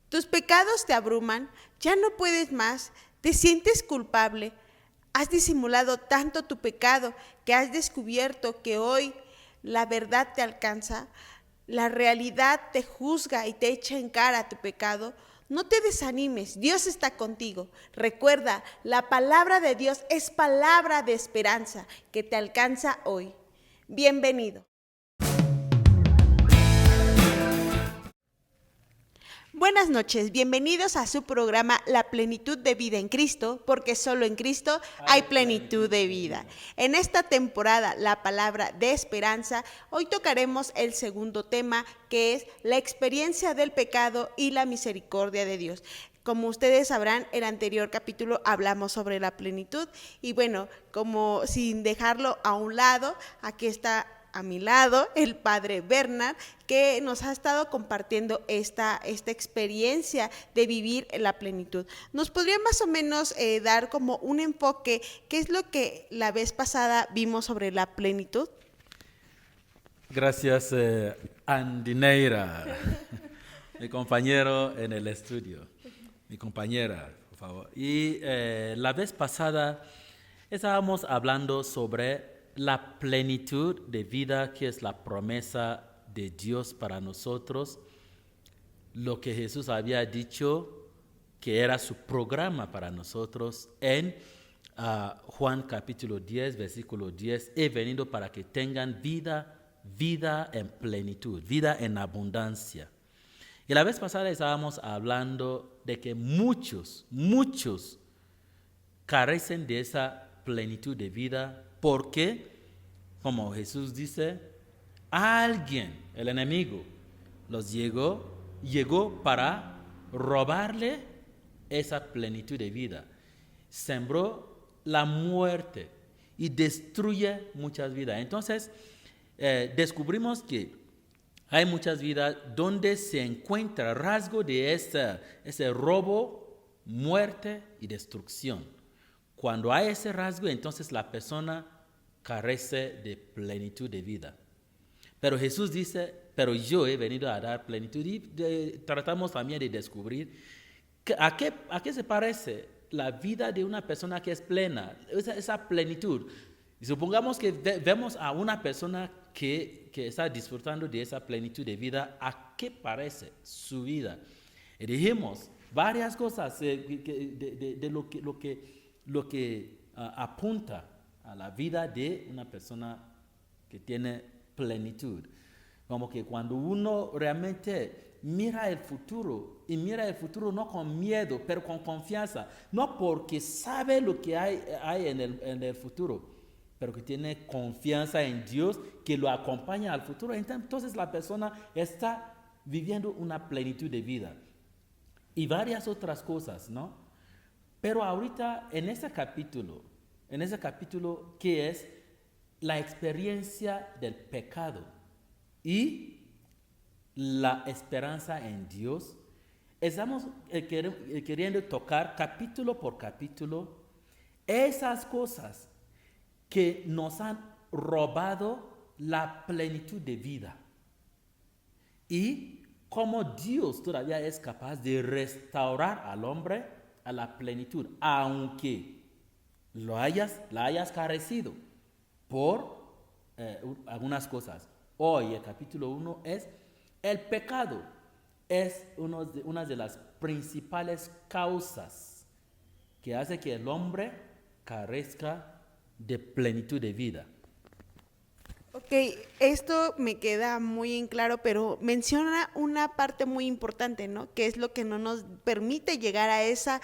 Tus pecados te abruman, ya no puedes más, te sientes culpable. Has disimulado tanto tu pecado que has descubierto que hoy la verdad te alcanza, la realidad te juzga y te echa en cara tu pecado. No te desanimes, Dios está contigo. Recuerda, la palabra de Dios es palabra de esperanza que te alcanza hoy. Bienvenido. Buenas noches, bienvenidos a su programa La Plenitud de Vida en Cristo, porque solo en Cristo hay plenitud de vida. En esta temporada, la palabra de esperanza, hoy tocaremos el segundo tema, que es la experiencia del pecado y la misericordia de Dios. Como ustedes sabrán, en el anterior capítulo hablamos sobre la plenitud y bueno, como sin dejarlo a un lado, aquí está a mi lado el padre Bernard, que nos ha estado compartiendo esta experiencia de vivir en la plenitud. ¿Nos podría más o menos dar como un enfoque? ¿Qué es lo que la vez pasada vimos sobre la plenitud? Gracias, Andy Neira, mi compañero en el estudio, mi compañera, por favor. Y la vez pasada estábamos hablando sobre la plenitud de vida, que es la promesa de Dios para nosotros, lo que Jesús había dicho que era su programa para nosotros en Juan capítulo 10, versículo 10, he venido para que tengan vida en plenitud, vida en abundancia. Y la vez pasada estábamos hablando de que muchos carecen de esa plenitud de vida porque, como Jesús dice, alguien, el enemigo, llegó para robarle esa plenitud de vida. Sembró la muerte y destruye muchas vidas. Entonces, descubrimos que hay muchas vidas donde se encuentra rasgo de ese robo, muerte y destrucción. Cuando hay ese rasgo, entonces la persona carece de plenitud de vida. Pero Jesús dice, pero yo he venido a dar plenitud. Y tratamos también de descubrir a qué se parece la vida de una persona que es plena, esa plenitud. Y supongamos que vemos a una persona que está disfrutando de esa plenitud de vida, ¿a qué parece su vida? Y dijimos varias cosas de lo que apunta a la vida de una persona que tiene plenitud. Como que cuando uno realmente mira el futuro, y mira el futuro no con miedo, pero con confianza, no porque sabe lo que hay en el futuro, pero que tiene confianza en Dios que lo acompaña al futuro, entonces la persona está viviendo una plenitud de vida. Y varias otras cosas, ¿no? Pero ahorita en ese capítulo, que es la experiencia del pecado y la esperanza en Dios, estamos queriendo tocar capítulo por capítulo esas cosas que nos han robado la plenitud de vida y cómo Dios todavía es capaz de restaurar al hombre a la plenitud, aunque la hayas carecido por algunas cosas. Hoy el capítulo 1 es el pecado. Es una de las principales causas que hace que el hombre carezca de plenitud de vida. Ok, esto me queda muy en claro, pero menciona una parte muy importante, ¿no? Que es lo que no nos permite llegar a esa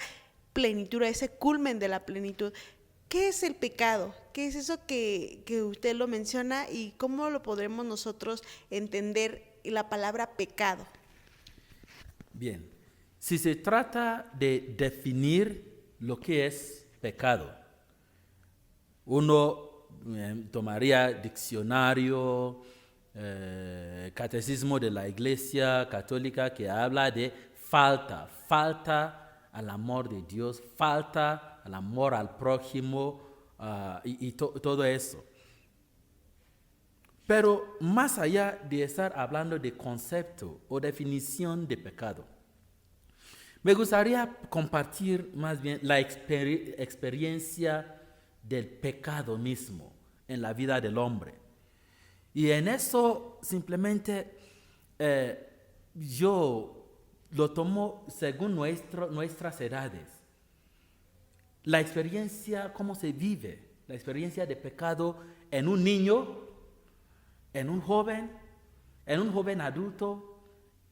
plenitud, a ese culmen de la plenitud. ¿Qué es el pecado? ¿Qué es eso que usted lo menciona y cómo lo podremos nosotros entender la palabra pecado? Bien, si se trata de definir lo que es pecado, uno tomaría diccionario, catecismo de la Iglesia Católica, que habla de falta al amor de Dios, falta al amor al prójimo y todo eso. Pero más allá de estar hablando de concepto o definición de pecado, Me gustaría compartir más bien la experiencia del pecado mismo en la vida del hombre. Y en eso simplemente yo lo tomo según nuestras edades. La experiencia, cómo se vive, la experiencia de pecado en un niño, en un joven adulto,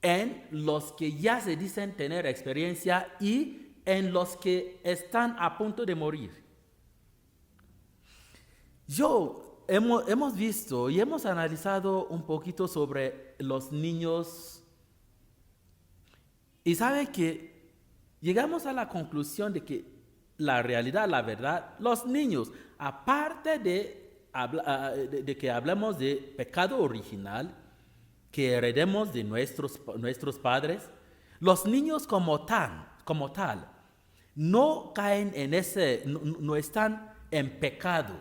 en los que ya se dicen tener experiencia y en los que están a punto de morir. Hemos visto y hemos analizado un poquito sobre los niños y sabe que llegamos a la conclusión de que la realidad, la verdad, los niños, aparte de que hablemos de pecado original, que heredemos de nuestros padres, los niños como tal, no caen en no están en pecado,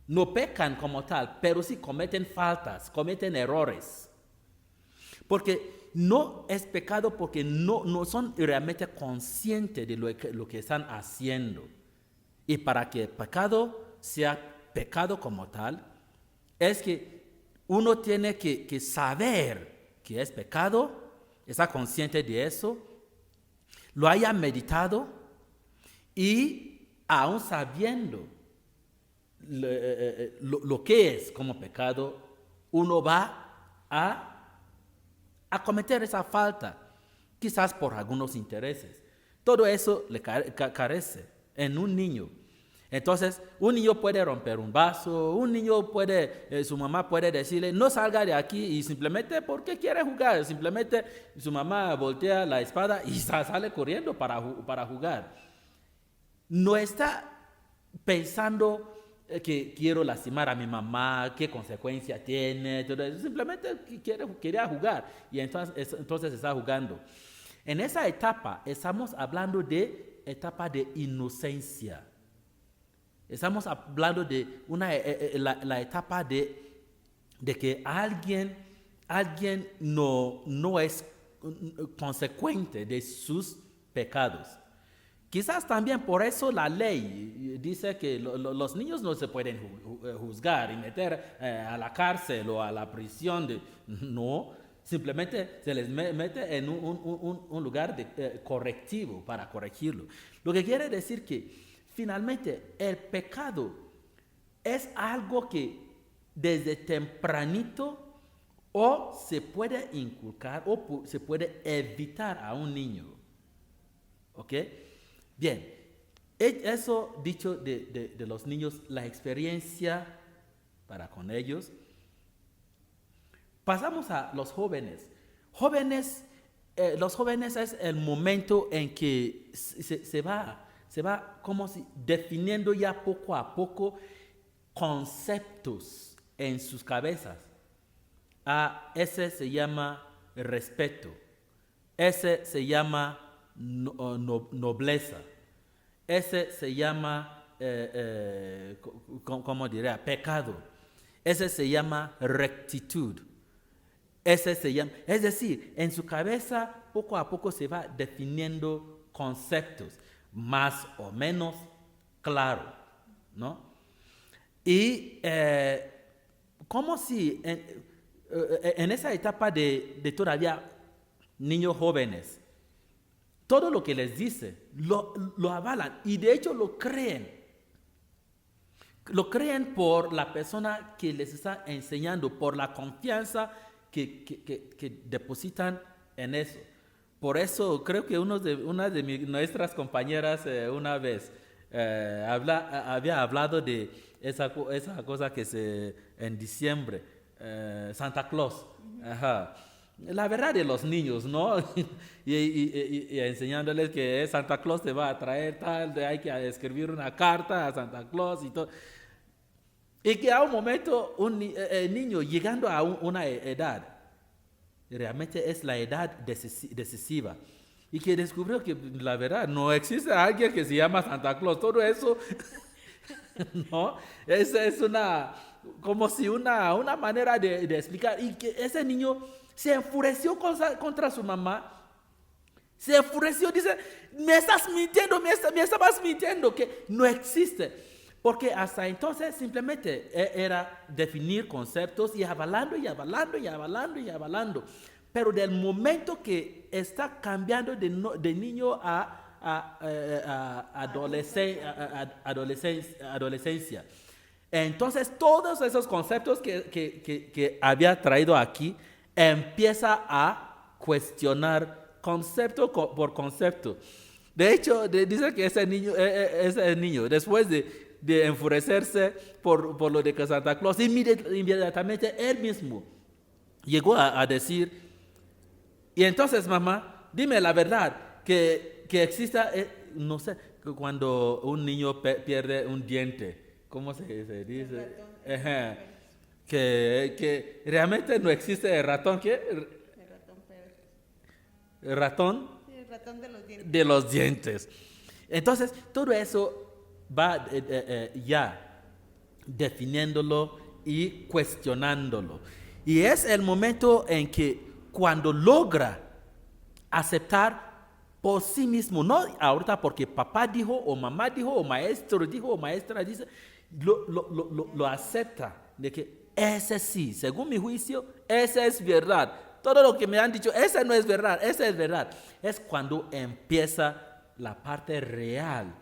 no pecan como tal, pero sí cometen faltas, cometen errores. Porque no es pecado porque no son realmente conscientes de lo que están haciendo. Y para que el pecado sea pecado como tal, es que uno tiene que saber que es pecado, estar consciente de eso, lo haya meditado y aún sabiendo lo que es como pecado, uno va a cometer esa falta, quizás por algunos intereses. Todo eso le carece en un niño. Entonces, un niño puede romper un vaso, un niño su mamá puede decirle, no salga de aquí, y simplemente porque quiere jugar, simplemente su mamá voltea la espada y sale corriendo para jugar. No está pensando que quiero lastimar a mi mamá, qué consecuencia tiene, todo eso. Simplemente quería jugar y entonces está jugando. En esa etapa estamos hablando de etapa de inocencia. Estamos hablando de la etapa de que alguien no es consecuente de sus pecados. Quizás también por eso la ley dice que los niños no se pueden juzgar y meter a la cárcel o a la prisión. No, simplemente se les mete en un lugar correctivo para corregirlo. Lo que quiere decir que finalmente, el pecado es algo que desde tempranito o se puede inculcar o se puede evitar a un niño. ¿Ok? Bien, eso dicho de los niños, la experiencia para con ellos. Pasamos a los jóvenes. Los jóvenes es el momento en que se va como si definiendo ya poco a poco conceptos en sus cabezas. Ese se llama respeto, ese se llama nobleza, ese se llama, ¿cómo diría? Pecado, ese se llama rectitud, ese se llama, es decir, en su cabeza poco a poco se va definiendo conceptos más o menos claro, ¿no? Y como si en esa etapa de todavía niños jóvenes, todo lo que les dice lo avalan y de hecho lo creen. Lo creen por la persona que les está enseñando, por la confianza que depositan en eso. Por eso creo que una de nuestras compañeras una vez había hablado de esa cosa que en diciembre, Santa Claus. Ajá. La verdad de los niños, ¿no? y enseñándoles que Santa Claus te va a traer hay que escribir una carta a Santa Claus y todo. Y que a un momento el niño llegando a una edad, realmente es la edad decisiva. Y que descubrió que la verdad no existe alguien que se llama Santa Claus. Todo eso, ¿no? Es como si una manera de explicar. Y que ese niño se enfureció contra su mamá. se enfureció, dice, me estás mintiendo, me estabas mintiendo, que no existe. Porque hasta entonces simplemente era definir conceptos y avalando y avalando y avalando y avalando. Pero del momento que está cambiando de niño a adolescencia, entonces todos esos conceptos que había traído aquí empieza a cuestionar concepto por concepto. De hecho, dice que ese niño después de enfurecerse por lo de que Santa Claus, inmediatamente él mismo llegó a decir, y entonces mamá, dime la verdad, que exista, no sé, cuando un niño pierde un diente, ¿cómo se dice? Ajá. Que realmente no existe el ratón, ¿qué? El ratón Pérez. El ratón. Sí, el ratón de los dientes. De los dientes. Entonces, todo eso va ya definiéndolo y cuestionándolo. Y es el momento en que cuando logra aceptar por sí mismo, no ahorita porque papá dijo, o mamá dijo, o maestro dijo, o maestra dice, lo acepta, de que ese sí, según mi juicio, ese es verdad. Todo lo que me han dicho, ese no es verdad, ese es verdad. Es cuando empieza la parte real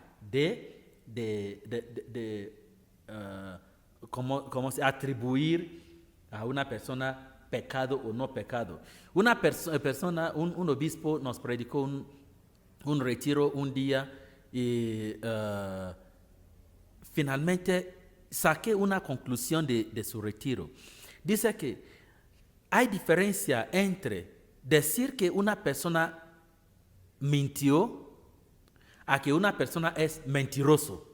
cómo se atribuir a una persona pecado o no pecado. Una persona, un obispo nos predicó un retiro un día y finalmente saqué una conclusión de su retiro. Dice que hay diferencia entre decir que una persona mintió a que una persona es mentiroso.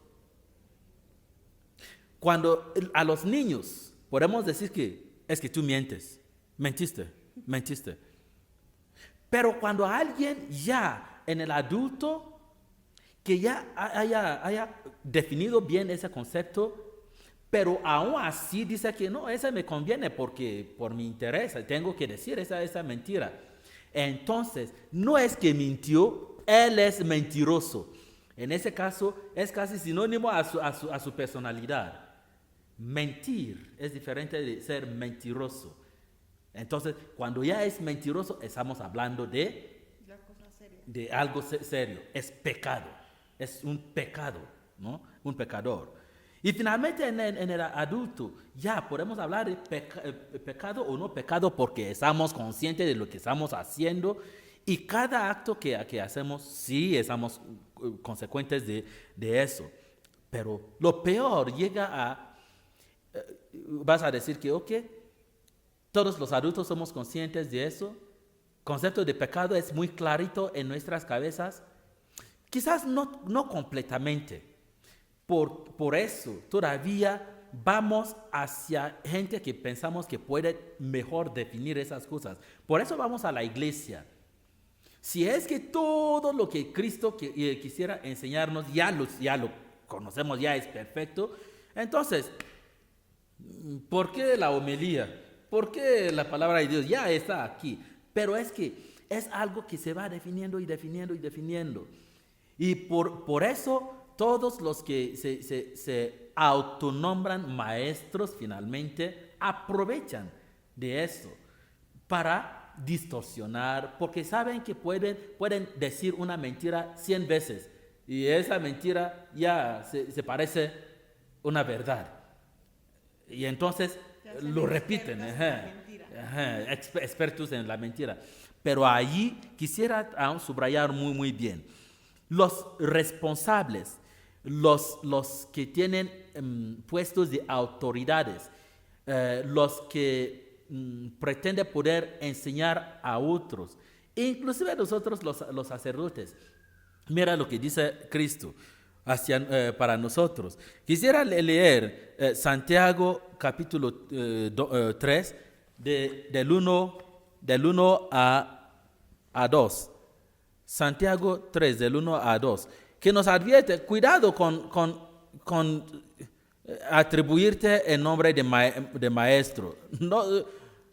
Cuando a los niños podemos decir que es que tú mentiste. Pero cuando a alguien ya en el adulto que ya haya definido bien ese concepto, pero aún así dice que no, ese me conviene porque por mi interés tengo que decir esa mentira. Entonces, no es que mintió, él es mentiroso. En ese caso, es casi sinónimo a su personalidad. Mentir es diferente de ser mentiroso. Entonces, cuando ya es mentiroso, estamos hablando de algo serio. Es pecado. Es un pecado, ¿no? Un pecador. Y finalmente en el adulto ya podemos hablar de pecado o no pecado porque estamos conscientes de lo que estamos haciendo y cada acto que hacemos sí estamos consecuentes de eso. Pero lo peor llega a, vas a decir que ok, todos los adultos somos conscientes de eso. El concepto de pecado es muy clarito en nuestras cabezas. Quizás no completamente. Por eso todavía vamos hacia gente que pensamos que puede mejor definir esas cosas. Por eso vamos a la iglesia. Si es que todo lo que Cristo quisiera enseñarnos ya lo conocemos, ya es perfecto, entonces, ¿por qué la homilía? ¿Por qué la palabra de Dios ya está aquí? Pero es que es algo que se va definiendo y definiendo y definiendo. Y por eso todos los que se autonombran maestros finalmente aprovechan de eso para distorsionar, porque saben que pueden decir una mentira 100 veces y esa mentira ya se parece una verdad. Y entonces lo repiten, expertos en la mentira. Pero allí quisiera subrayar muy, muy bien. Los responsables, los que tienen puestos de autoridades, los que pretenden poder enseñar a otros, inclusive nosotros los sacerdotes. Mira lo que dice Cristo para nosotros. Quisiera leer Santiago capítulo 3 del 1 a 2. Santiago 3 del 1 a 2. Que nos advierte, cuidado con atribuirte el nombre de maestro.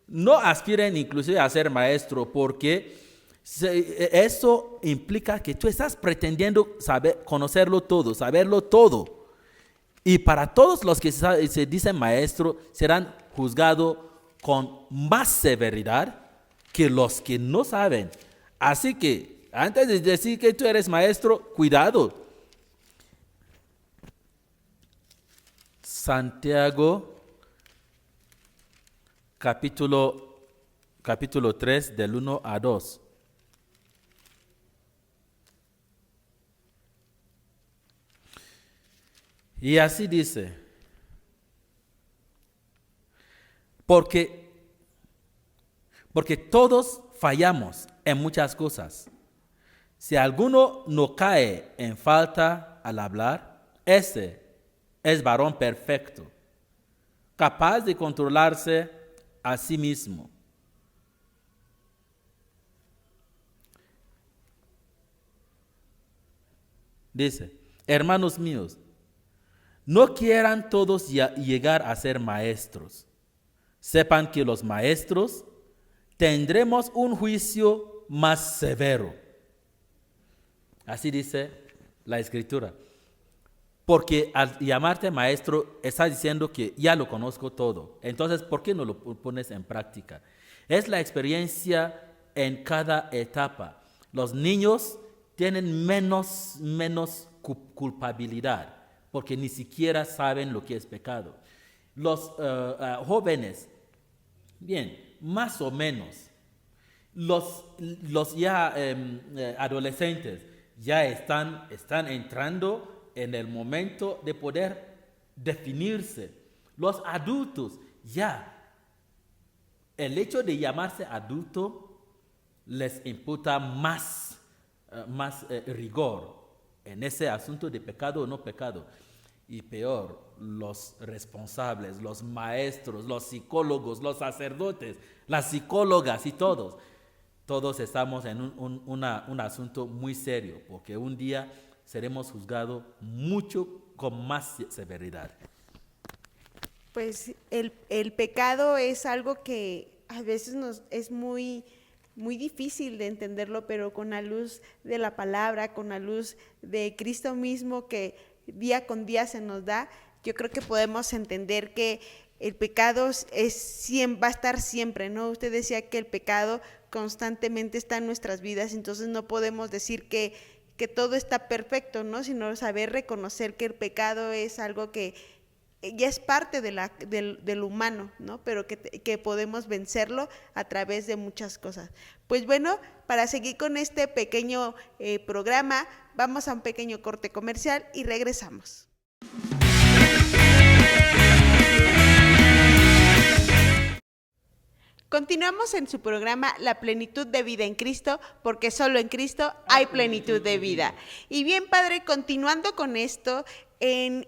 No aspiren inclusive a ser maestro porque Eso implica que tú estás pretendiendo conocerlo todo, saberlo todo. Y para todos los que se dicen maestro, serán juzgados con más severidad que los que no saben. Así que, antes de decir que tú eres maestro, cuidado. Santiago, capítulo 3, del 1 a 2. Y así dice, porque todos fallamos en muchas cosas. Si alguno no cae en falta al hablar, ese es varón perfecto, capaz de controlarse a sí mismo. Dice, hermanos míos, no quieran todos llegar a ser maestros. Sepan que los maestros tendremos un juicio más severo. Así dice la Escritura. Porque al llamarte maestro, estás diciendo que ya lo conozco todo. Entonces, ¿por qué no lo pones en práctica? Es la experiencia en cada etapa. Los niños tienen menos culpabilidad, porque ni siquiera saben lo que es pecado. Los jóvenes, bien, más o menos. Los ya adolescentes ya están entrando en el momento de poder definirse. Los adultos ya, el hecho de llamarse adulto les imputa más rigor en ese asunto de pecado o no pecado. Y peor, los responsables, los maestros, los psicólogos, los sacerdotes, las psicólogas y todos estamos en un asunto muy serio, porque un día seremos juzgados mucho con más severidad. Pues el pecado es algo que a veces es muy difícil de entenderlo, pero con la luz de la palabra, con la luz de Cristo mismo que día con día se nos da, yo creo que podemos entender que el pecado va a estar siempre, ¿no? Usted decía que el pecado constantemente está en nuestras vidas, entonces no podemos decir que todo está perfecto, ¿no? Sino saber reconocer que el pecado es algo que ya es parte del humano, ¿no? Pero que podemos vencerlo a través de muchas cosas. Pues bueno, para seguir con este pequeño programa, vamos a un pequeño corte comercial y regresamos. Continuamos en su programa La plenitud de vida en Cristo, porque solo en Cristo hay plenitud de vida. Y bien, Padre, continuando con esto, en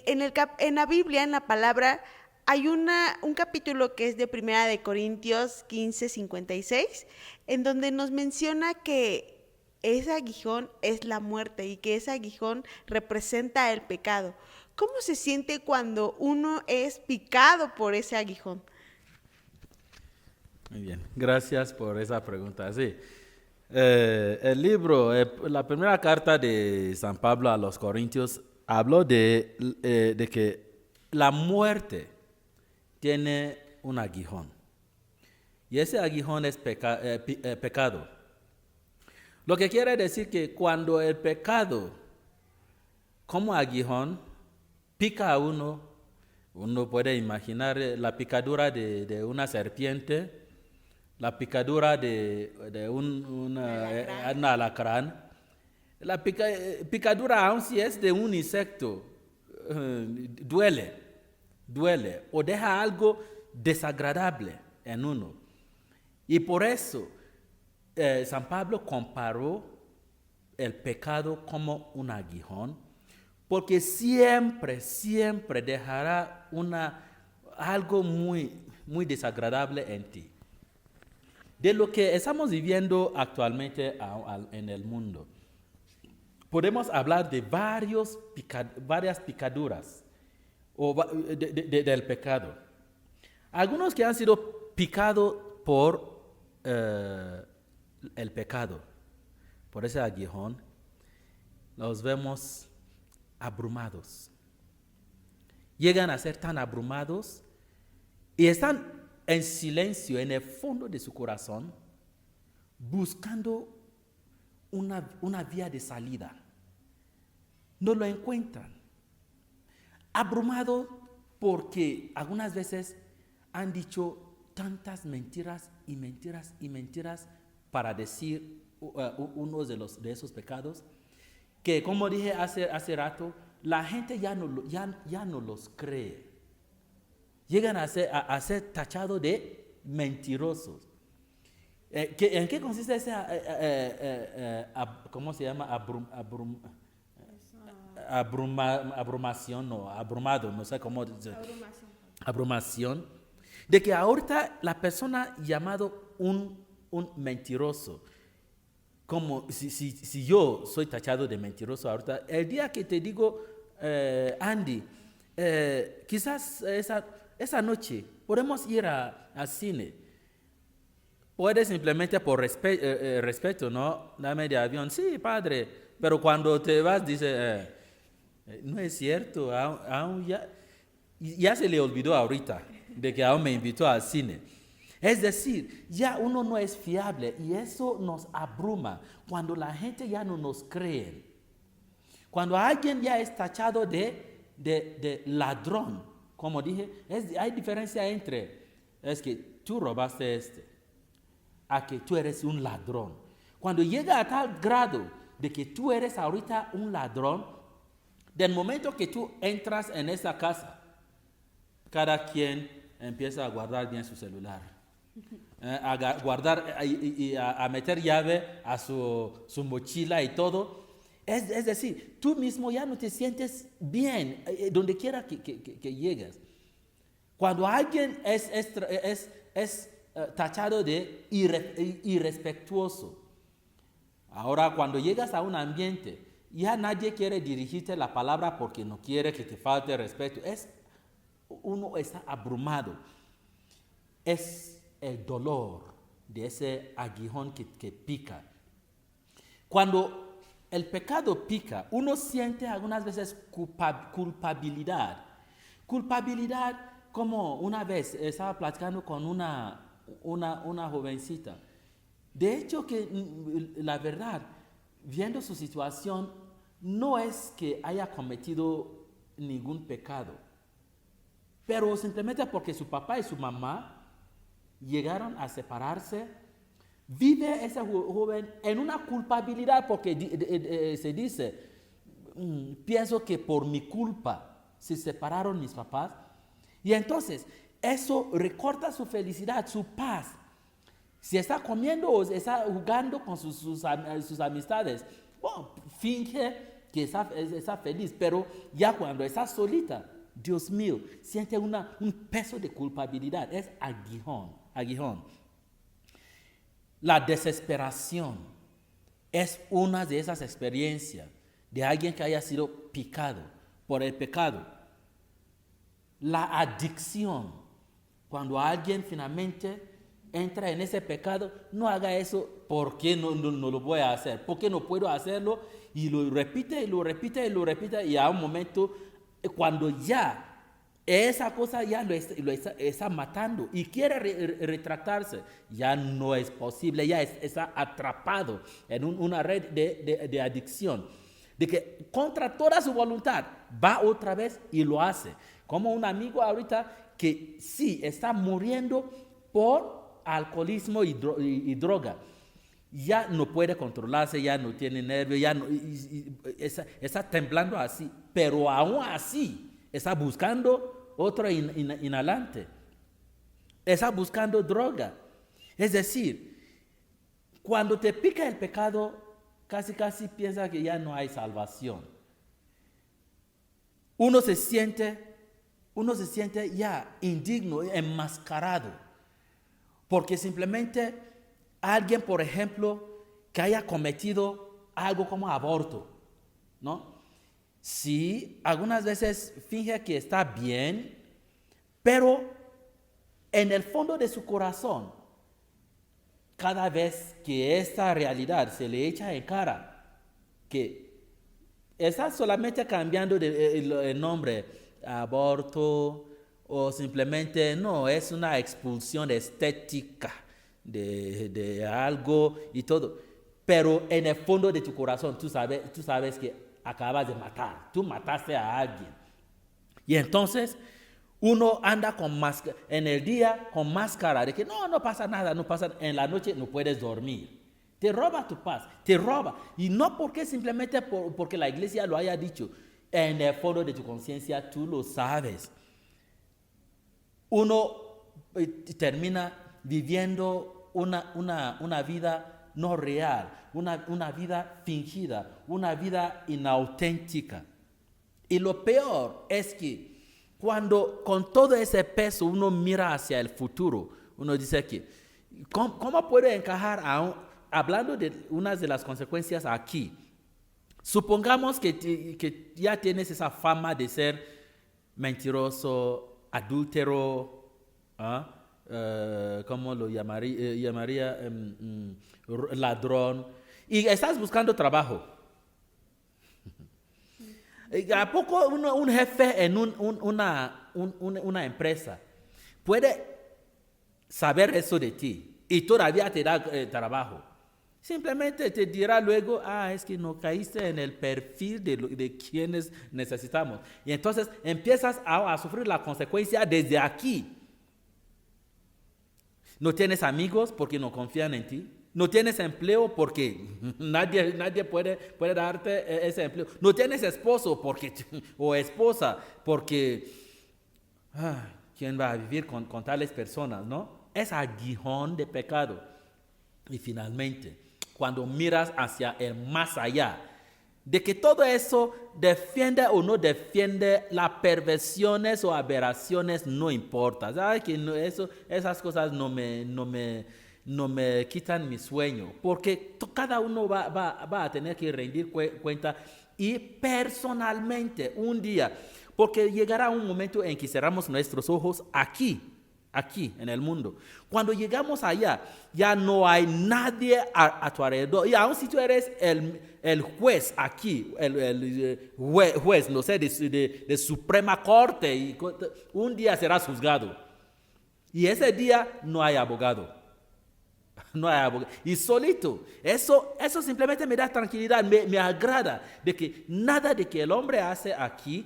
la Biblia, en la palabra, hay un capítulo que es de 1 de Corintios 15:56, en donde nos menciona que ese aguijón es la muerte y que ese aguijón representa el pecado. ¿Cómo se siente cuando uno es picado por ese aguijón? Muy bien, gracias por esa pregunta. Sí, el libro, la primera carta de San Pablo a los Corintios habló de que la muerte tiene un aguijón. Y ese aguijón es pecado. Lo que quiere decir que cuando el pecado, como aguijón, pica a uno puede imaginar la picadura de una serpiente, la picadura de un alacrán. La picadura, aun si es de un insecto, duele, o deja algo desagradable en uno. Y por eso San Pablo comparó el pecado como un aguijón, porque siempre dejará algo muy desagradable en ti. De lo que estamos viviendo actualmente en el mundo, podemos hablar de varias picaduras del pecado. Algunos que han sido picados por el pecado, por ese aguijón, los vemos abrumados. Llegan a ser tan abrumados y están en silencio en el fondo de su corazón, buscando una vía de salida. No lo encuentran. Abrumados porque algunas veces han dicho tantas mentiras y mentiras y mentiras para decir uno de esos pecados, que como dije hace rato, la gente ya no los cree. Llegan a ser tachados de mentirosos. ¿En qué consiste ese, cómo se llama? Abrumación o abrumado, no sé cómo decir. Abrumación. De que ahorita la persona llamado un mentiroso, como si yo soy tachado de mentiroso ahorita, el día que te digo, Andy, quizás esa noche podemos ir al cine. Puedes simplemente por respeto, ¿no? Dame de avión. Sí, padre, pero cuando te vas dice, no es cierto, aún ya se le olvidó ahorita de que aún me invitó al cine. Es decir, ya uno no es fiable y eso nos abruma cuando la gente ya no nos cree. Cuando alguien ya es tachado de ladrón, como dije, hay diferencia entre, es que tú robaste a que tú eres un ladrón. Cuando llega a tal grado de que tú eres ahorita un ladrón, del momento que tú entras en esa casa, cada quien empieza a guardar bien su celular, a guardar y a meter llave a su mochila y todo. Es decir, tú mismo ya no te sientes bien donde quiera que llegues. Cuando alguien es tachado de irrespetuoso, ahora cuando llegas a un ambiente, ya nadie quiere dirigirte la palabra porque no quiere que te falte respeto. Uno está abrumado. Es el dolor de ese aguijón que pica. Cuando el pecado pica, uno siente algunas veces culpabilidad. Culpabilidad, como una vez estaba platicando con una jovencita. De hecho, que la verdad, viendo su situación, no es que haya cometido ningún pecado, pero simplemente porque su papá y su mamá llegaron a separarse, vive ese joven en una culpabilidad porque se dice, pienso que por mi culpa se separaron mis papás, y entonces eso recorta su felicidad, su paz. Si está comiendo o está jugando con sus amistades, bueno, finge que está feliz, pero ya cuando está solita, Dios mío, siente un peso de culpabilidad. Es aguijón. La desesperación es una de esas experiencias de alguien que haya sido picado por el pecado. La adicción, cuando alguien finalmente entra en ese pecado, no haga eso, ¿por qué no lo voy a hacer? ¿Por qué no puedo hacerlo? Y lo repite y lo repite y lo repite, y a un momento, cuando ya esa cosa ya lo está matando y quiere retractarse, ya no es posible, ya está atrapado en una red de adicción, de que contra toda su voluntad va otra vez y lo hace. Como un amigo ahorita que sí está muriendo por alcoholismo y droga. Ya no puede controlarse, ya no tiene nervios, ya no, está temblando así, pero aún así está buscando otro inhalante, está buscando droga. Es decir, cuando te pica el pecado, casi piensa que ya no hay salvación. Uno se siente ya indigno, enmascarado, porque simplemente alguien, por ejemplo, que haya cometido algo como aborto, ¿no? Sí, algunas veces finge que está bien, pero en el fondo de su corazón, cada vez que esta realidad se le echa en cara, que está solamente cambiando el nombre, aborto, o simplemente no, es una expulsión estética de algo y todo. Pero en el fondo de tu corazón tú sabes que acabas de matar, tú mataste a alguien. Y entonces uno anda en el día con máscara de que no pasa nada, no pasa, en la noche no puedes dormir. Te roba tu paz, te roba. Y no porque simplemente porque la iglesia lo haya dicho. En el fondo de tu conciencia tú lo sabes. Uno termina viviendo una vida no real, una vida fingida, una vida inauténtica. Y lo peor es que cuando con todo ese peso uno mira hacia el futuro, uno dice que, ¿cómo puede encajar hablando de unas de las consecuencias aquí? Supongamos que ya tienes esa fama de ser mentiroso, adúltero, ¿cómo lo llamaría? Ladrón, y estás buscando trabajo. ¿A poco un jefe en una empresa puede saber eso de ti y todavía te da trabajo? Simplemente te dirá luego, es que no caíste en el perfil de quienes necesitamos. Y entonces empiezas a sufrir la consecuencia desde aquí. No tienes amigos porque no confían en ti. No tienes empleo porque nadie puede darte ese empleo. No tienes esposo o esposa porque ¿quién va a vivir con tales personas, no? Es aguijón de pecado. Y finalmente, cuando miras hacia el más allá, de que todo eso defiende o no defiende las perversiones o aberraciones, no importa. ¿Sabes que esas cosas no me quitan mi sueño? Porque cada uno va a tener que rendir cuenta, y personalmente un día, porque llegará un momento en que cerramos nuestros ojos aquí en el mundo. Cuando llegamos allá, ya no hay nadie a tu alrededor. Y aún si tú eres el juez aquí, el juez, no sé, de Suprema Corte, y un día serás juzgado. Y ese día no hay abogado. No hay abogado. Y solito. Eso simplemente me da tranquilidad, me agrada, de que nada de que el hombre hace aquí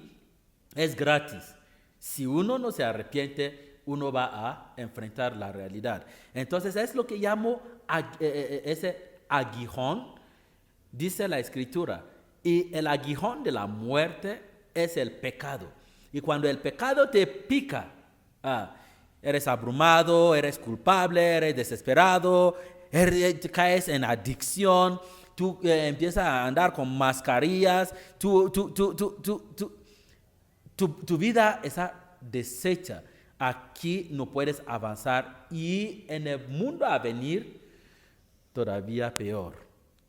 es gratis. Si uno no se arrepiente, uno va a enfrentar la realidad. Entonces es lo que llamo ese aguijón, dice la Escritura. Y el aguijón de la muerte es el pecado. Y cuando el pecado te pica, eres abrumado, eres culpable, eres desesperado, caes en adicción, tú empiezas a andar con mascarillas, tu vida está deshecha. Aquí no puedes avanzar, y en el mundo a venir todavía peor.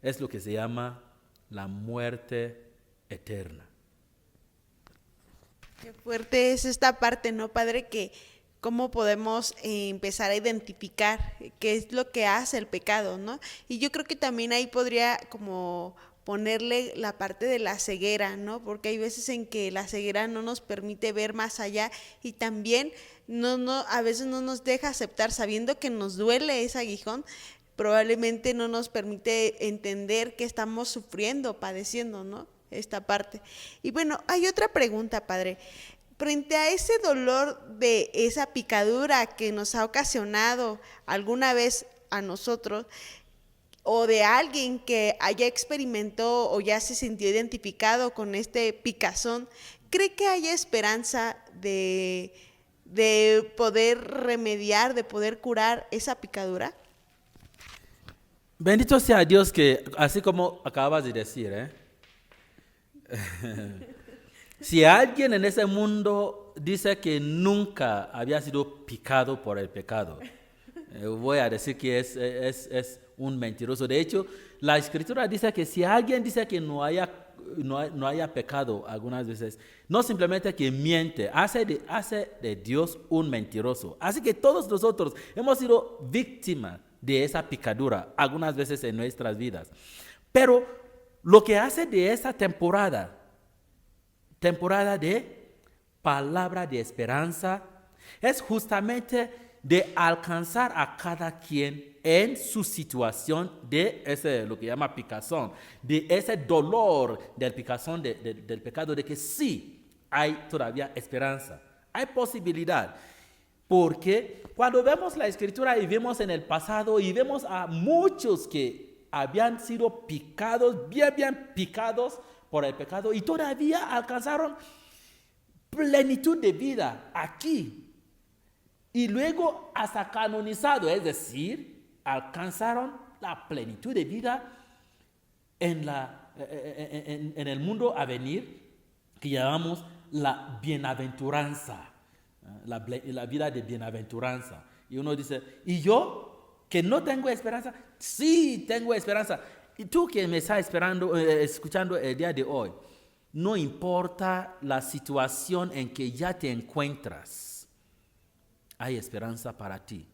Es lo que se llama la muerte eterna. Qué fuerte es esta parte, ¿no, Padre? Que cómo podemos empezar a identificar qué es lo que hace el pecado, ¿no? Y yo creo que también ahí podría como ponerle la parte de la ceguera, ¿no? Porque hay veces en que la ceguera no nos permite ver más allá, y también a veces no nos deja aceptar, sabiendo que nos duele ese aguijón, probablemente no nos permite entender que estamos sufriendo, padeciendo, ¿no? Esta parte. Y bueno, hay otra pregunta, Padre. Frente a ese dolor de esa picadura que nos ha ocasionado alguna vez a nosotros, o de alguien que haya experimentado o ya se sintió identificado con este picazón, ¿cree que haya esperanza de poder remediar, de poder curar esa picadura? Bendito sea Dios que, así como acabas de decir, si alguien en ese mundo dice que nunca había sido picado por el pecado, voy a decir que es un mentiroso. De hecho, la Escritura dice que si alguien dice que no haya pecado algunas veces, no simplemente que miente, hace de Dios un mentiroso. Así que todos nosotros hemos sido víctimas de esa picadura algunas veces en nuestras vidas. Pero lo que hace de esa temporada de palabra de esperanza, es justamente de alcanzar a cada quien en su situación de ese, lo que llama picazón, de ese dolor del picazón del pecado, de que sí hay todavía esperanza, hay posibilidad. Porque cuando vemos la Escritura y vemos en el pasado y vemos a muchos que habían sido picados, bien picados por el pecado y todavía alcanzaron plenitud de vida aquí. Y luego hasta canonizado, es decir, alcanzaron la plenitud de vida en el mundo a venir, que llamamos la bienaventuranza, la vida de bienaventuranza. Y uno dice, ¿y yo que no tengo esperanza? Sí, tengo esperanza. Y tú que me estás escuchando el día de hoy, no importa la situación en que ya te encuentras, hay esperanza para ti.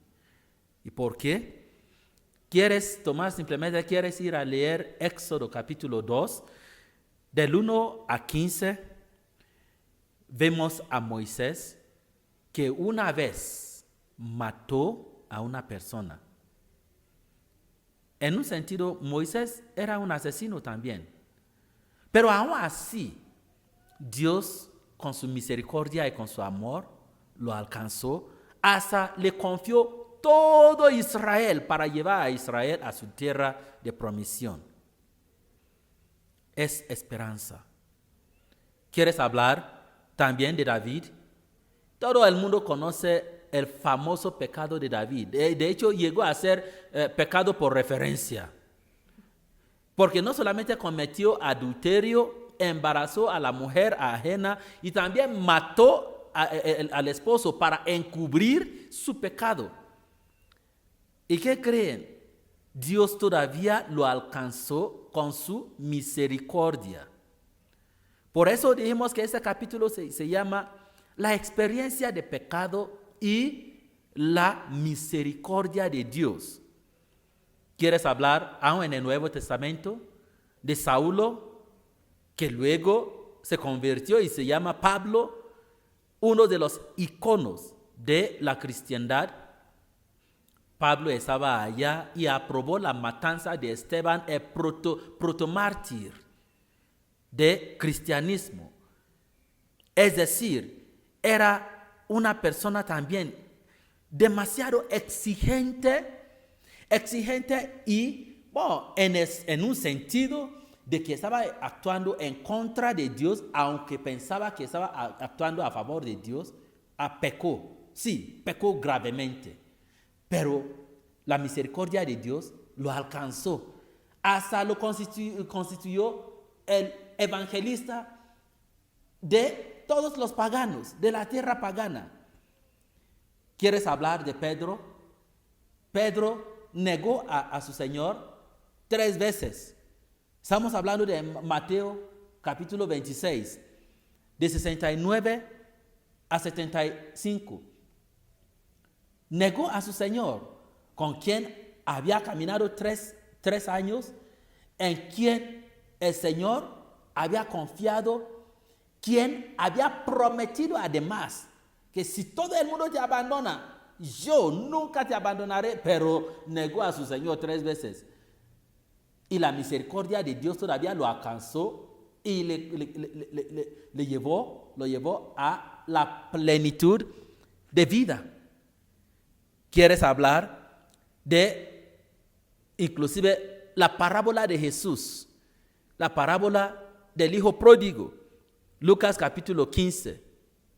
¿Y por qué? ¿Quieres ir a leer Éxodo capítulo 2, del 1 a 15? Vemos a Moisés que una vez mató a una persona. En un sentido, Moisés era un asesino también. Pero aún así, Dios, con su misericordia y con su amor, lo alcanzó, hasta le confió todo Israel para llevar a Israel a su tierra de promisión. Es esperanza. ¿Quieres hablar también de David? Todo el mundo conoce el famoso pecado de David. De hecho, llegó a ser pecado por referencia. Porque no solamente cometió adulterio, embarazó a la mujer ajena y también mató al esposo para encubrir su pecado. ¿Y qué creen? Dios todavía lo alcanzó con su misericordia. Por eso dijimos que este capítulo se llama La experiencia de pecado y la misericordia de Dios. ¿Quieres hablar aún en el Nuevo Testamento de Saulo, que luego se convirtió y se llama Pablo, uno de los iconos de la cristiandad? Pablo estaba allá y aprobó la matanza de Esteban, el protomártir de cristianismo. Es decir, era una persona también demasiado exigente y, bueno, en un sentido de que estaba actuando en contra de Dios, aunque pensaba que estaba actuando a favor de Dios, pecó gravemente. Pero la misericordia de Dios lo alcanzó. Hasta lo constituyó el evangelista de todos los paganos, de la tierra pagana. ¿Quieres hablar de Pedro? Pedro negó a su Señor 3 veces. Estamos hablando de Mateo capítulo 26, de 69 a 75. Negó a su Señor, con quien había caminado tres años, en quien el Señor había confiado, quien había prometido además que si todo el mundo te abandona, yo nunca te abandonaré, pero negó a su Señor 3 veces. Y la misericordia de Dios todavía lo alcanzó y lo llevó a la plenitud de vida. ¿Quieres hablar de inclusive la parábola de Jesús? La parábola del hijo pródigo. Lucas capítulo 15,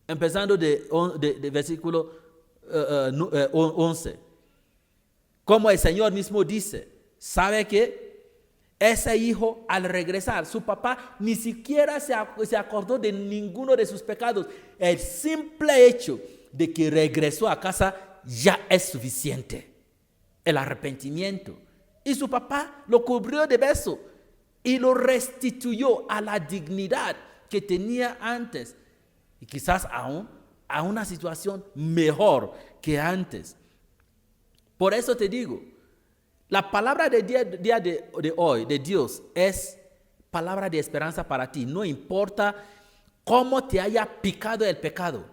empezando de versículo 11. Como el Señor mismo dice, ¿sabe qué? Ese hijo, al regresar, su papá ni siquiera se acordó de ninguno de sus pecados. El simple hecho de que regresó a casa ya es suficiente. El arrepentimiento. Y su papá lo cubrió de beso y lo restituyó a la dignidad que tenía antes. Y quizás aún a una situación mejor que antes. Por eso te digo, La palabra del día de hoy, de Dios, es palabra de esperanza para ti. No importa cómo te haya picado el pecado.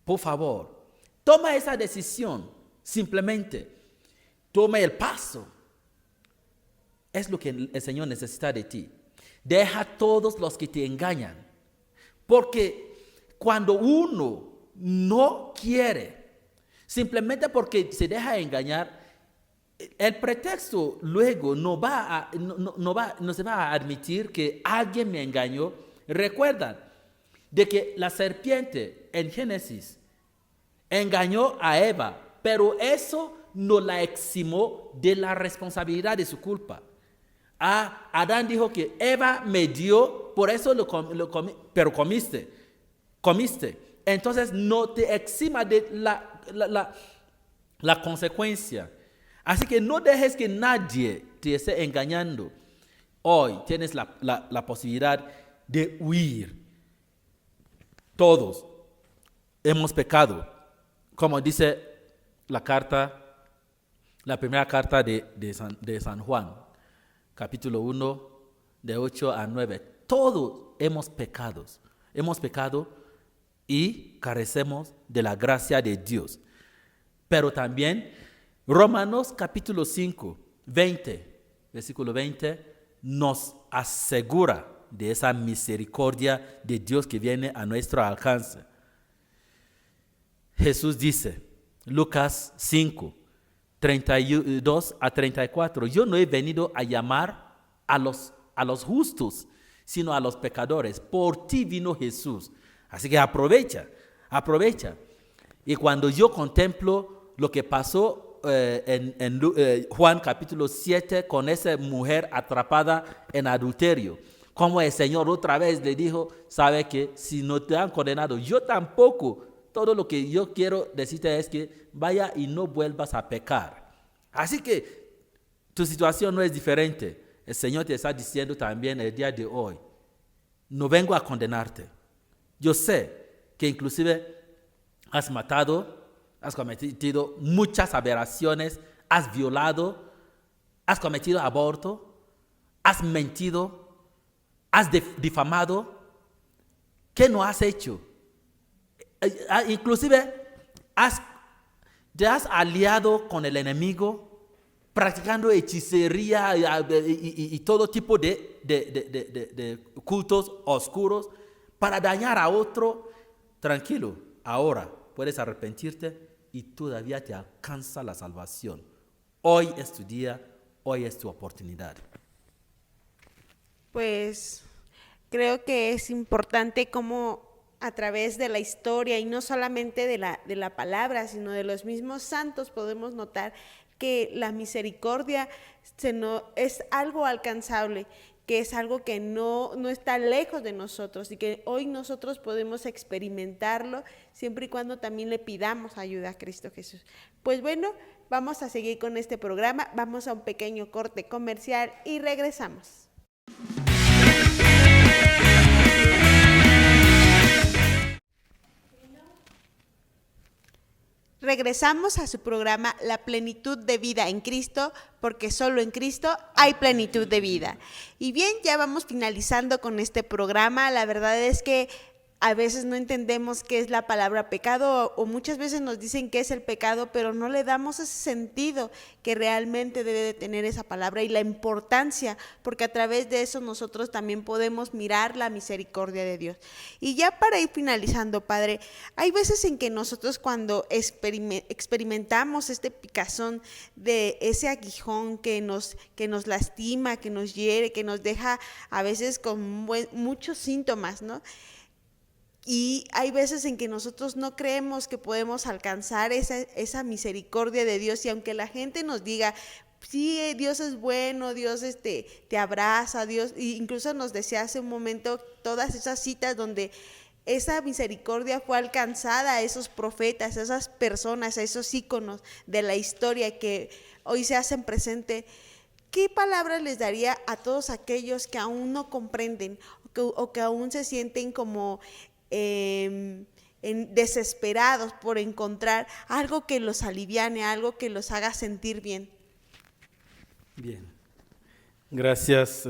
Por favor, toma esa decisión. Simplemente, toma el paso. Es lo que el Señor necesita de ti. Deja a todos los que te engañan. Porque cuando uno no quiere, simplemente porque se deja engañar, el pretexto luego no se va a admitir que alguien me engañó. Recuerdan de que la serpiente en Génesis engañó a Eva, pero eso no la eximó de la responsabilidad de su culpa. Adán dijo que Eva me dio, por eso lo comí, pero comiste. Entonces no te exima de la consecuencia. Así que no dejes que nadie te esté engañando. Hoy tienes la posibilidad de huir. Todos hemos pecado. Como dice la primera carta de San Juan, capítulo 1, de 8 a 9. Todos hemos pecado y carecemos de la gracia de Dios. Pero también Romanos capítulo 5, versículo 20, nos asegura de esa misericordia de Dios que viene a nuestro alcance. Jesús dice, Lucas 5, 32 a 34, yo no he venido a llamar a los justos, sino a los pecadores. Por ti vino Jesús. Así que aprovecha. Y cuando yo contemplo lo que pasó en Juan capítulo 7 con esa mujer atrapada en adulterio, como el Señor otra vez le dijo, sabe que si no te han condenado, yo tampoco. Todo lo que yo quiero decirte es que vaya y no vuelvas a pecar. Así que tu situación no es diferente. El Señor te está diciendo también el día de hoy, no vengo a condenarte. Yo sé que inclusive has matado, has cometido muchas aberraciones, has violado, has cometido aborto, has mentido, has difamado. ¿Qué no has hecho? Inclusive te has aliado con el enemigo, practicando hechicería y todo tipo de cultos oscuros para dañar a otro. Tranquilo, ahora puedes arrepentirte y todavía te alcanza la salvación. Hoy es tu día, hoy es tu oportunidad. Pues creo que es importante cómo a través de la historia y no solamente de la palabra, sino de los mismos santos podemos notar que la misericordia es algo alcanzable, que es algo que no está lejos de nosotros y que hoy nosotros podemos experimentarlo siempre y cuando también le pidamos ayuda a Cristo Jesús. Pues bueno, vamos a seguir con este programa, vamos a un pequeño corte comercial y regresamos. Regresamos a su programa La Plenitud de Vida en Cristo, porque solo en Cristo hay plenitud de vida. Y bien, ya vamos finalizando con este programa. La verdad es que a veces no entendemos qué es la palabra pecado o muchas veces nos dicen qué es el pecado, pero no le damos ese sentido que realmente debe de tener esa palabra y la importancia, porque a través de eso nosotros también podemos mirar la misericordia de Dios. Y ya para ir finalizando, Padre, hay veces en que nosotros cuando experimentamos este picazón de ese aguijón que nos lastima, que nos hiere, que nos deja a veces con muchos síntomas, ¿no? Y hay veces en que nosotros no creemos que podemos alcanzar esa misericordia de Dios, y aunque la gente nos diga, sí, Dios es bueno, Dios te abraza, Dios, e incluso nos decía hace un momento todas esas citas donde esa misericordia fue alcanzada a esos profetas, a esas personas, a esos íconos de la historia que hoy se hacen presente. ¿Qué palabras les daría a todos aquellos que aún no comprenden o que aún se sienten como desesperados por encontrar algo que los aliviane, algo que los haga sentir bien? Bien, gracias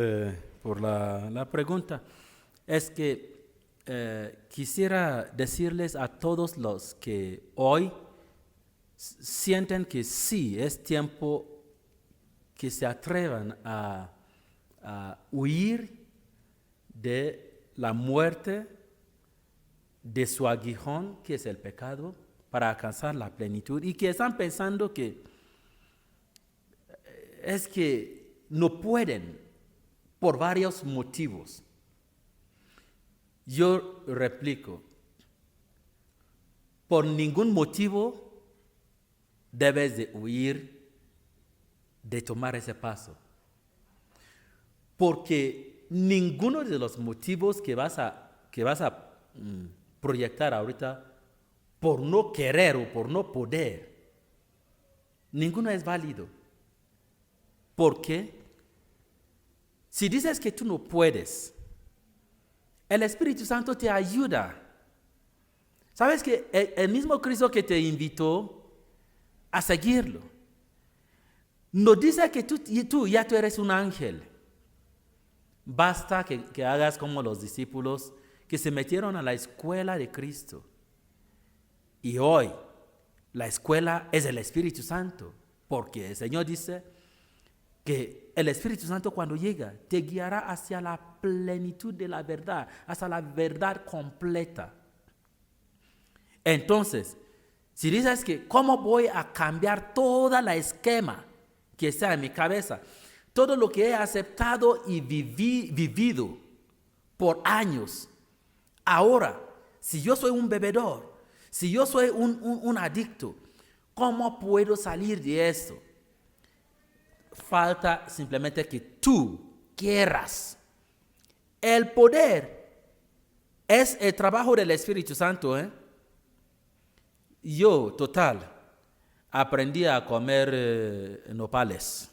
por la pregunta. Es que quisiera decirles a todos los que hoy sienten que sí, es tiempo que se atrevan a huir de la muerte, de su aguijón, que es el pecado, para alcanzar la plenitud, y que están pensando que es que no pueden por varios motivos. Yo replico, por ningún motivo debes de huir de tomar ese paso. Porque ninguno de los motivos que vas a proyectar ahorita por no querer o por no poder, ninguno es válido. ¿Por qué? Si dices que tú no puedes, el Espíritu Santo te ayuda. ¿Sabes que el mismo Cristo que te invitó a seguirlo no dice que tú eres un ángel? Basta que hagas como los discípulos que se metieron a la escuela de Cristo. Y hoy la escuela es el Espíritu Santo, porque el Señor dice que el Espíritu Santo cuando llega te guiará hacia la plenitud de la verdad, hasta la verdad completa. Entonces, si dices que cómo voy a cambiar toda la esquema que está en mi cabeza, todo lo que he aceptado y vivido por años, ahora, si yo soy un bebedor, si yo soy un adicto, ¿cómo puedo salir de esto? Falta simplemente que tú quieras. El poder es el trabajo del Espíritu Santo, Yo, total, aprendí a comer nopales.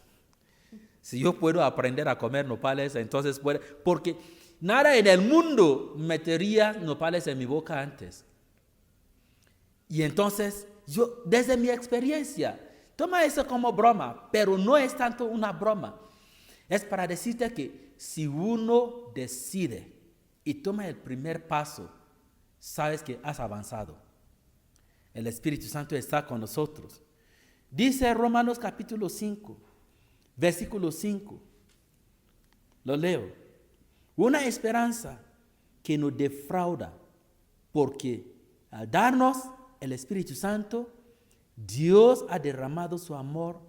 Si yo puedo aprender a comer nopales, entonces puedo, porque nada en el mundo metería nopales en mi boca antes. Y entonces, yo, desde mi experiencia, toma eso como broma, pero no es tanto una broma. Es para decirte que si uno decide y toma el primer paso, sabes que has avanzado. El Espíritu Santo está con nosotros. Dice Romanos capítulo 5, versículo 5. Lo leo. Una esperanza que nos defrauda, porque al darnos el Espíritu Santo, Dios ha derramado su amor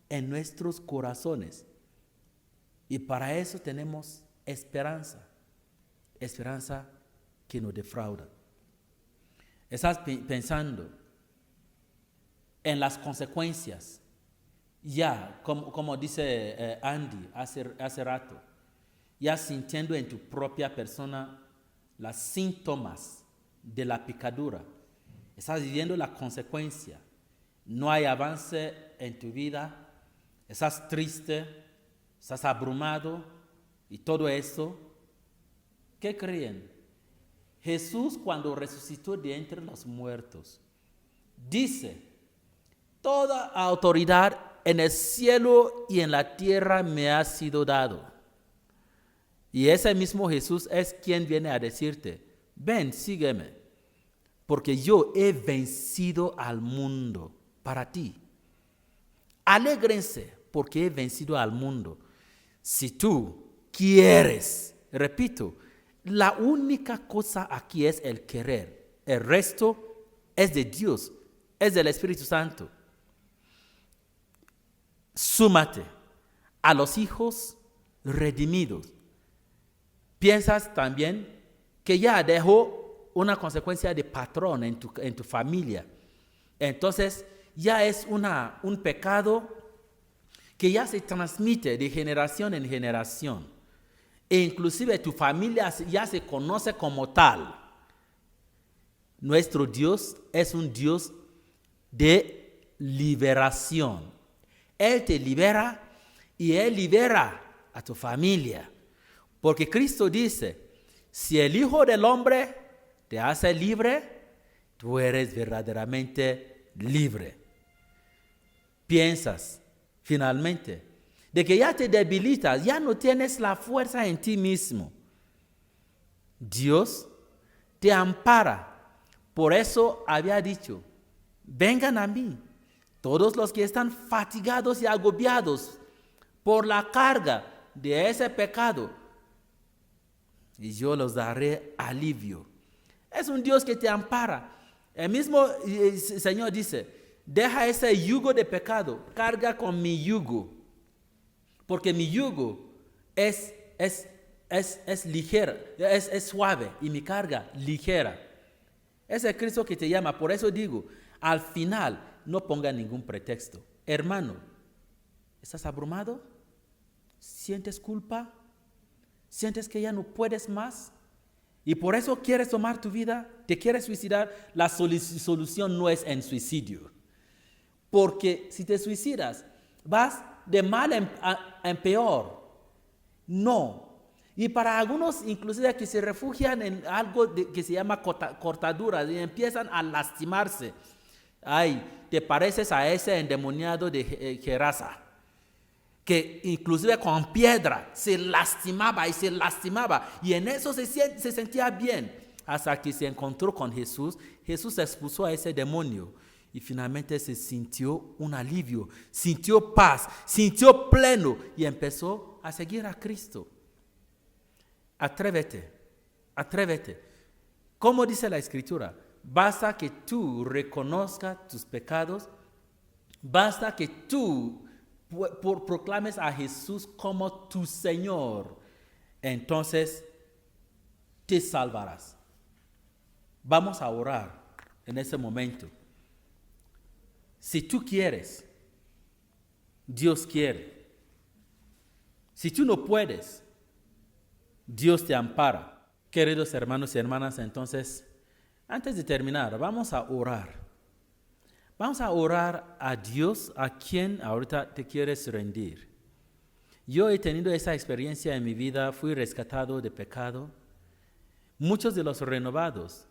en nuestros corazones. Y para eso tenemos esperanza. Esperanza que nos defrauda. Estás pensando en las consecuencias. Ya, como dice Andy hace rato, ya sintiendo en tu propia persona los síntomas de la picadura. Estás viviendo la consecuencia. No hay avance en tu vida. Estás triste, estás abrumado y todo eso. ¿Qué creen? Jesús, cuando resucitó de entre los muertos, dice: toda autoridad en el cielo y en la tierra me ha sido dado. Y ese mismo Jesús es quien viene a decirte: ven, sígueme, porque yo he vencido al mundo para ti. Alégrense porque he vencido al mundo. Si tú quieres, repito, la única cosa aquí es el querer. El resto es de Dios, es del Espíritu Santo. Súmate a los hijos redimidos. Piensas también que ya dejó una consecuencia de patrón en tu familia. Entonces ya es un pecado que ya se transmite de generación en generación. E inclusive tu familia ya se conoce como tal. Nuestro Dios es un Dios de liberación. Él te libera y Él libera a tu familia. Porque Cristo dice: si el Hijo del Hombre te hace libre, tú eres verdaderamente libre. Piensas, finalmente, de que ya te debilitas, ya no tienes la fuerza en ti mismo. Dios te ampara. Por eso había dicho, vengan a mí, todos los que están fatigados y agobiados por la carga de ese pecado, y yo los daré alivio. Es un Dios que te ampara. El mismo Señor dice, deja ese yugo de pecado, carga con mi yugo, porque mi yugo es ligera, es suave, y mi carga ligera. Es el Cristo que te llama. Por eso digo, al final no ponga ningún pretexto. Hermano, ¿estás abrumado? ¿Sientes culpa? ¿Sientes que ya no puedes más? Y por eso quieres tomar tu vida, te quieres suicidar. La solución no es en suicidio. Porque si te suicidas, vas de mal en peor. No. Y para algunos, inclusive, que se refugian en algo que se llama cortaduras y empiezan a lastimarse. Ay, te pareces a ese endemoniado de Gerasa, que inclusive con piedra se lastimaba y se lastimaba. Y en eso se sentía bien. Hasta que se encontró con Jesús, Jesús expulsó a ese demonio. Y finalmente se sintió un alivio, sintió paz, sintió pleno y empezó a seguir a Cristo. Atrévete, atrévete. Como dice la Escritura, basta que tú reconozcas tus pecados, basta que tú proclames a Jesús como tu Señor, entonces te salvarás. Vamos a orar en ese momento. Si tú quieres, Dios quiere. Si tú no puedes, Dios te ampara. Queridos hermanos y hermanas, entonces, antes de terminar, vamos a orar. Vamos a orar a Dios, a quien ahorita te quieres rendir. Yo he tenido esa experiencia en mi vida, fui rescatado de pecado. Muchos de los renovados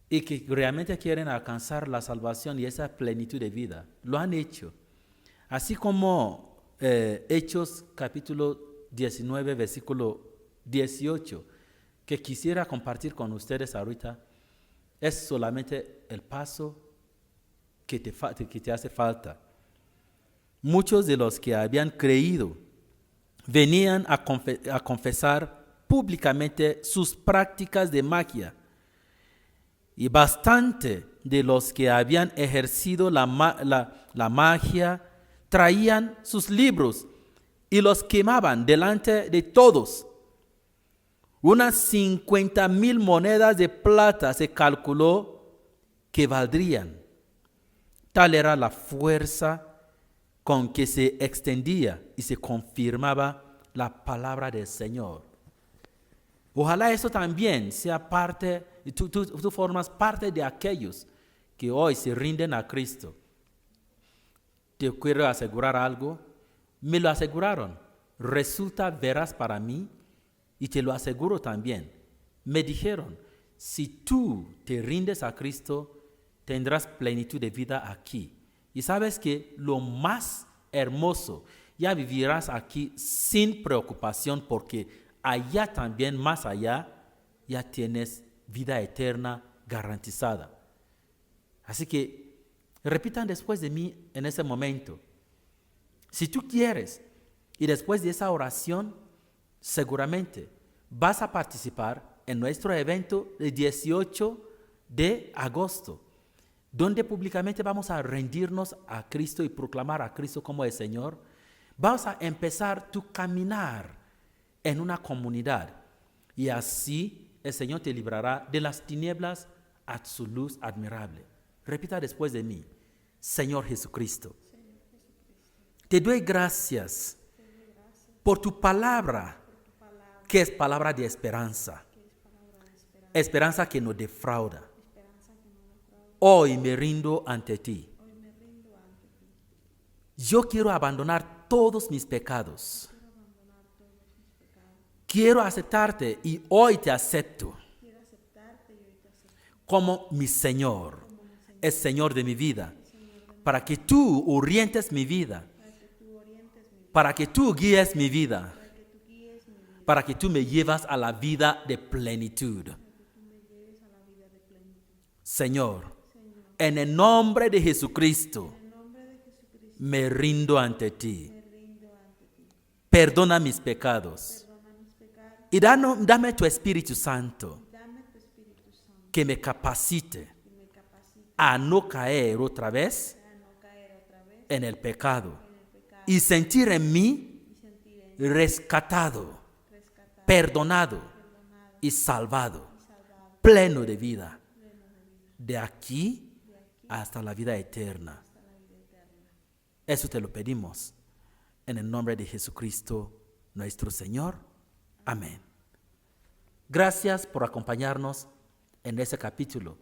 y que realmente quieren alcanzar la salvación y esa plenitud de vida, lo han hecho. Así como Hechos capítulo 19, versículo 18, que quisiera compartir con ustedes ahorita, es solamente el paso que te hace falta. Muchos de los que habían creído venían a confesar públicamente sus prácticas de magia, y bastante de los que habían ejercido la magia traían sus libros y los quemaban delante de todos. Unas 50,000 monedas de plata se calculó que valdrían. Tal era la fuerza con que se extendía y se confirmaba la palabra del Señor. Ojalá eso también sea parte, tú formas parte de aquellos que hoy se rinden a Cristo. Te quiero asegurar algo, me lo aseguraron, resulta veraz para mí y te lo aseguro también. Me dijeron, si tú te rindes a Cristo, tendrás plenitud de vida aquí. Y sabes que lo más hermoso, ya vivirás aquí sin preocupación, porque allá también, más allá, ya tienes vida eterna garantizada. Así que repitan después de mí en ese momento. Si tú quieres, y después de esa oración, seguramente vas a participar en nuestro evento del 18 de agosto, donde públicamente vamos a rendirnos a Cristo y proclamar a Cristo como el Señor. Vamos a empezar tu caminar en una comunidad, y así el Señor te librará de las tinieblas a su luz admirable. Repita después de mí: Señor Jesucristo, te doy gracias por tu palabra, que es palabra de esperanza, esperanza que no defrauda. Hoy me rindo ante ti. Yo quiero abandonar todos mis pecados. Quiero aceptarte y hoy te acepto como mi Señor, el Señor de mi vida, para que tú orientes mi vida para que tú guíes mi vida, para que tú me llevas a la vida de plenitud. Señor, en el nombre de Jesucristo, me rindo ante ti. Perdona mis pecados y dame tu Espíritu Santo que me capacite a no caer otra vez en el pecado y sentir en mí rescatado, perdonado y salvado, pleno de vida, de aquí hasta la vida eterna. Eso te lo pedimos en el nombre de Jesucristo, nuestro Señor. Amén. Gracias por acompañarnos en este capítulo.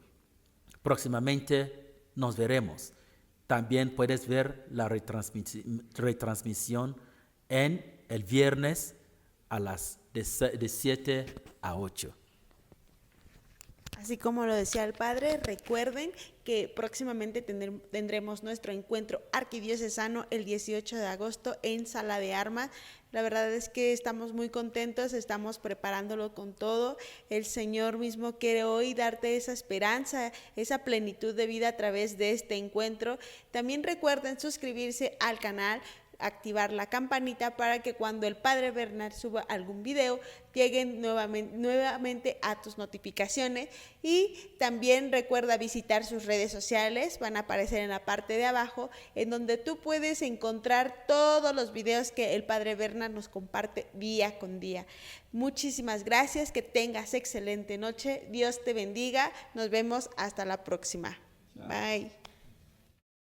Próximamente nos veremos. También puedes ver la retransmisión en el viernes a las de 7 a 8. Así como lo decía el Padre, recuerden que próximamente tendremos nuestro encuentro arquidiocesano el 18 de agosto en Sala de Armas. La verdad es que estamos muy contentos, estamos preparándolo con todo. El Señor mismo quiere hoy darte esa esperanza, esa plenitud de vida a través de este encuentro. También recuerden suscribirse al canal, activar la campanita para que cuando el Padre Bernard suba algún video lleguen nuevamente a tus notificaciones. Y también recuerda visitar sus redes sociales, van a aparecer en la parte de abajo, en donde tú puedes encontrar todos los videos que el Padre Bernard nos comparte día con día. Muchísimas gracias, que tengas excelente noche, Dios te bendiga, nos vemos hasta la próxima. Bye.